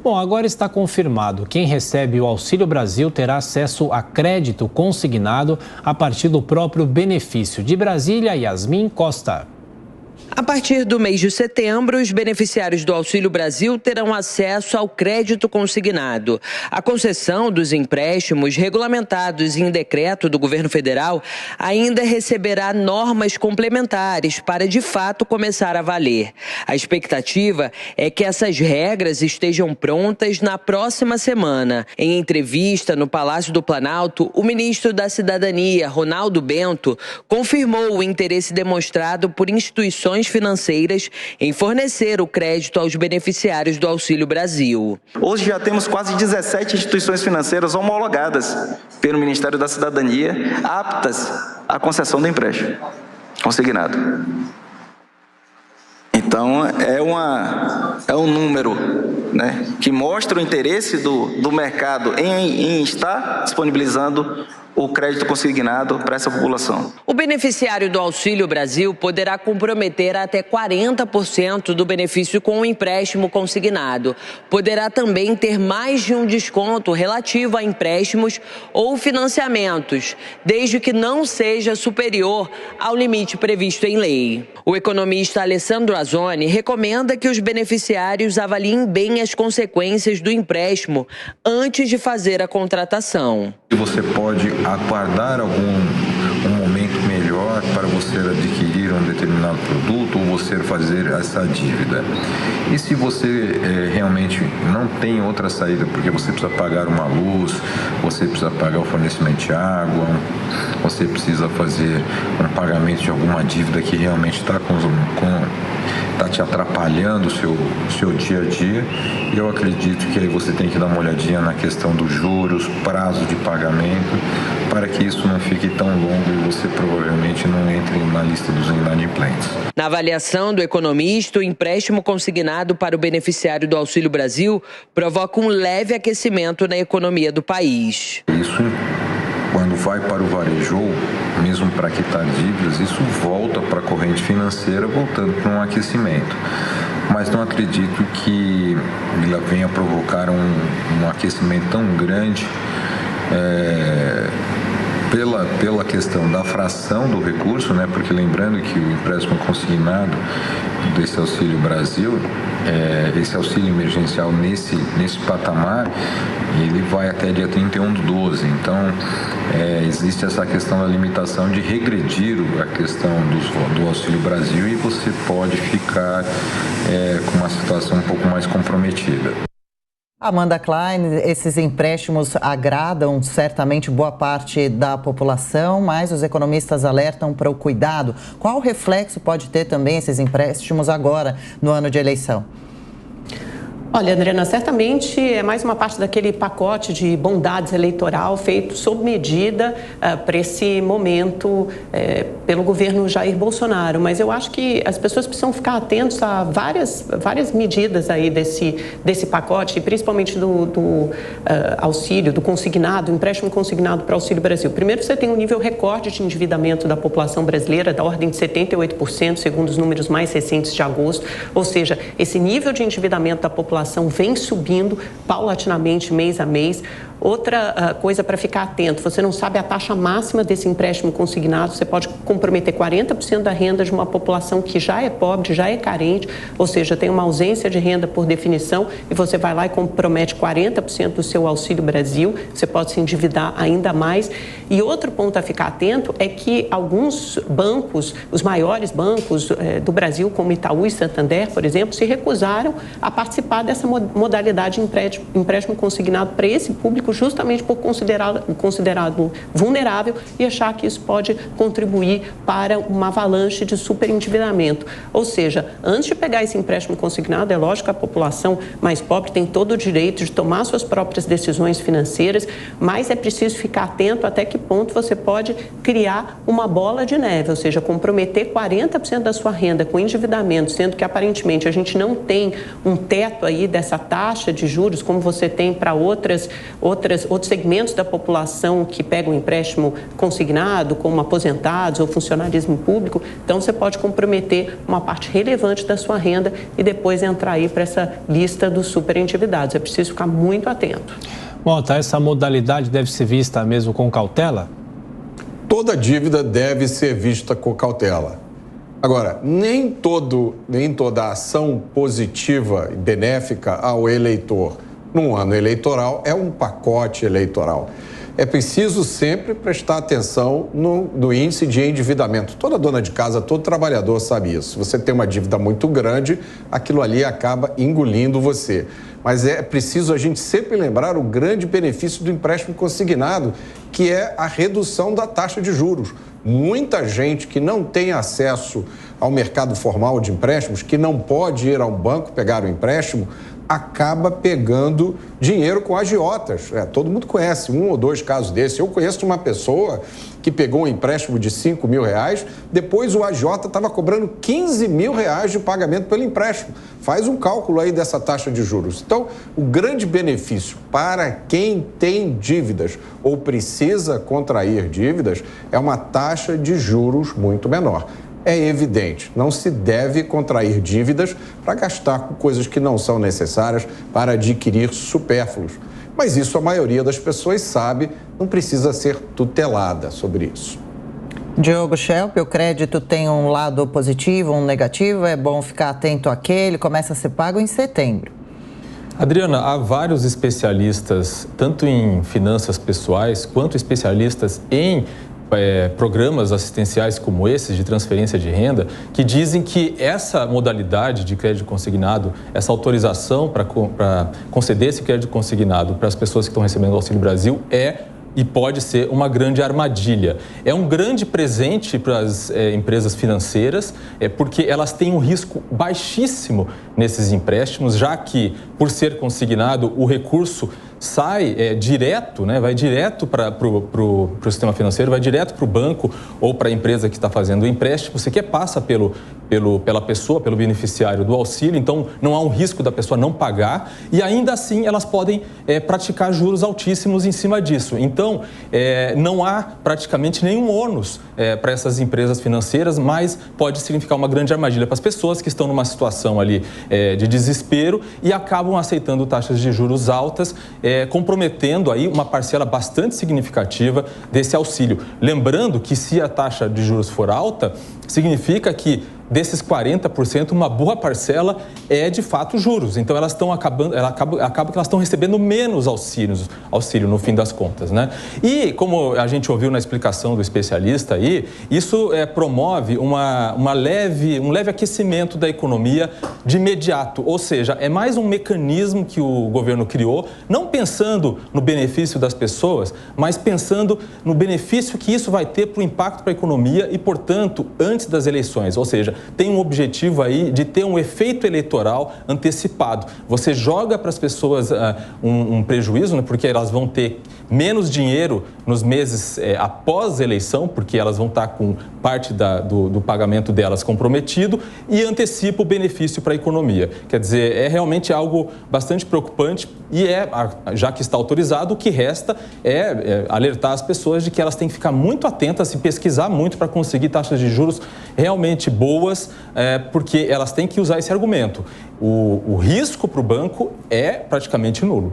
Bom, agora está confirmado. Quem recebe o Auxílio Brasil terá acesso a crédito consignado a partir do próprio benefício. De Brasília, Yasmin Costa. A partir do mês de setembro, os beneficiários do Auxílio Brasil terão acesso ao crédito consignado. A concessão dos empréstimos regulamentados em decreto do governo federal ainda receberá normas complementares para, de fato, começar a valer. A expectativa é que essas regras estejam prontas na próxima semana. Em entrevista no Palácio do Planalto, o ministro da Cidadania, Ronaldo Bento, confirmou o interesse demonstrado por instituições financeiras em fornecer o crédito aos beneficiários do Auxílio Brasil. Hoje já temos quase 17 instituições financeiras homologadas pelo Ministério da Cidadania, aptas à concessão do empréstimo consignado. Então, é um número, né, que mostra o interesse do mercado em estar disponibilizando o crédito consignado para essa população. O beneficiário do Auxílio Brasil poderá comprometer até 40% do benefício com o empréstimo consignado. Poderá também ter mais de um desconto relativo a empréstimos ou financiamentos, desde que não seja superior ao limite previsto em lei. O economista Alessandro Azzoni recomenda que os beneficiários avaliem bem as consequências do empréstimo antes de fazer a contratação. Você pode aguardar um momento melhor para você adquirir um determinado produto ou você fazer essa dívida. E se você realmente não tem outra saída, porque você precisa pagar uma luz, você precisa pagar o fornecimento de água, você precisa fazer um pagamento de alguma dívida que realmente está te atrapalhando o seu dia a dia, eu acredito que aí você tem que dar uma olhadinha na questão dos juros, prazo de pagamento, para que isso não fique tão longo e você provavelmente não entre na lista dos inadimplentes. Na avaliação do economista, o empréstimo consignado para o beneficiário do Auxílio Brasil provoca um leve aquecimento na economia do país. Isso, quando vai para o varejo, mesmo para quitar dívidas, isso volta para a corrente financeira, voltando para um aquecimento. Mas não acredito que ela venha provocar um aquecimento tão grande pela questão da fração do recurso, né? Porque lembrando que o empréstimo consignado desse Auxílio Brasil, esse auxílio emergencial nesse patamar, ele vai até dia 31/12. Então, existe essa questão da limitação de regredir a questão do Auxílio Brasil e você pode ficar com uma situação um pouco mais comprometida. Amanda Klein, esses empréstimos agradam certamente boa parte da população, mas os economistas alertam para o cuidado. Qual reflexo pode ter também esses empréstimos agora, no ano de eleição? Olha, Adriana, certamente é mais uma parte daquele pacote de bondades eleitoral feito sob medida para esse momento pelo governo Jair Bolsonaro. Mas eu acho que as pessoas precisam ficar atentos a várias medidas aí desse pacote, e principalmente do auxílio, do consignado, empréstimo consignado para o Auxílio Brasil. Primeiro, você tem um nível recorde de endividamento da população brasileira, da ordem de 78%, segundo os números mais recentes de agosto. Ou seja, esse nível de endividamento da população vem subindo paulatinamente mês a mês. Outra coisa para ficar atento, você não sabe a taxa máxima desse empréstimo consignado, você pode comprometer 40% da renda de uma população que já é pobre, já é carente, ou seja, tem uma ausência de renda por definição, e você vai lá e compromete 40% do seu Auxílio Brasil, você pode se endividar ainda mais. E outro ponto a ficar atento é que alguns bancos, os maiores bancos do Brasil, como Itaú e Santander, por exemplo, se recusaram a participar dessa modalidade de empréstimo consignado para esse público, justamente por considerado vulnerável e achar que isso pode contribuir para uma avalanche de superendividamento. Ou seja, antes de pegar esse empréstimo consignado, é lógico que a população mais pobre tem todo o direito de tomar suas próprias decisões financeiras, mas é preciso ficar atento até que ponto você pode criar uma bola de neve, ou seja, comprometer 40% da sua renda com endividamento, sendo que aparentemente a gente não tem um teto aí dessa taxa de juros, como você tem para outras outros segmentos da população que pegam um empréstimo consignado, como aposentados ou funcionarismo público. Então, você pode comprometer uma parte relevante da sua renda e depois entrar aí para essa lista dos superendividados. É preciso ficar muito atento. Mota, essa modalidade deve ser vista mesmo com cautela? Toda dívida deve ser vista com cautela. Agora, nem toda ação positiva e benéfica ao eleitor num ano eleitoral é um pacote eleitoral. É preciso sempre prestar atenção no índice de endividamento. Toda dona de casa, todo trabalhador sabe isso. Se você tem uma dívida muito grande, aquilo ali acaba engolindo você. Mas é preciso a gente sempre lembrar o grande benefício do empréstimo consignado, que é a redução da taxa de juros. Muita gente que não tem acesso ao mercado formal de empréstimos, que não pode ir a um banco pegar o empréstimo, acaba pegando dinheiro com agiotas. Todo mundo conhece um ou dois casos desses. Eu conheço uma pessoa que pegou um empréstimo de R$5.000, depois o agiota estava cobrando R$15.000 de pagamento pelo empréstimo. Faz um cálculo aí dessa taxa de juros. Então, o grande benefício para quem tem dívidas ou precisa contrair dívidas é uma taxa de juros muito menor. É evidente, não se deve contrair dívidas para gastar com coisas que não são necessárias, para adquirir supérfluos. Mas isso a maioria das pessoas sabe, não precisa ser tutelada sobre isso. Diogo Schelp, o crédito tem um lado positivo, um negativo, é bom ficar atento àquele, começa a ser pago em setembro. Adriana, há vários especialistas, tanto em finanças pessoais, quanto especialistas em programas assistenciais como esses de transferência de renda, que dizem que essa modalidade de crédito consignado, essa autorização para conceder esse crédito consignado para as pessoas que estão recebendo o Auxílio Brasil e pode ser uma grande armadilha. É um grande presente para as empresas financeiras, porque elas têm um risco baixíssimo nesses empréstimos, já que, por ser consignado, o recurso sai direto, vai direto para o sistema financeiro, vai direto para o banco ou para a empresa que está fazendo o empréstimo, sequer passa pela pessoa, pelo beneficiário do auxílio, então não há um risco da pessoa não pagar e ainda assim elas podem praticar juros altíssimos em cima disso. Então, não há praticamente nenhum ônus para essas empresas financeiras, mas pode significar uma grande armadilha para as pessoas que estão numa situação ali de desespero e acabam aceitando taxas de juros altas, comprometendo aí uma parcela bastante significativa desse auxílio. Lembrando que se a taxa de juros for alta, significa que desses 40%, uma boa parcela é de fato juros. Então elas estão acaba que elas estão recebendo menos auxílio no fim das contas, né? E como a gente ouviu na explicação do especialista aí, isso promove um leve aquecimento da economia de imediato. Ou seja, é mais um mecanismo que o governo criou, não pensando no benefício das pessoas, mas pensando no benefício que isso vai ter para o impacto para a economia e, portanto, antes das eleições. Ou seja, tem um objetivo aí de ter um efeito eleitoral antecipado. Você joga para as pessoas um prejuízo, né, porque elas vão ter menos dinheiro nos meses após a eleição, porque elas vão estar com parte do pagamento delas comprometido e antecipa o benefício para a economia. Quer dizer, é realmente algo bastante preocupante e já que está autorizado, o que resta é alertar as pessoas de que elas têm que ficar muito atentas e pesquisar muito para conseguir taxas de juros realmente boas, porque elas têm que usar esse argumento. O risco para o banco é praticamente nulo.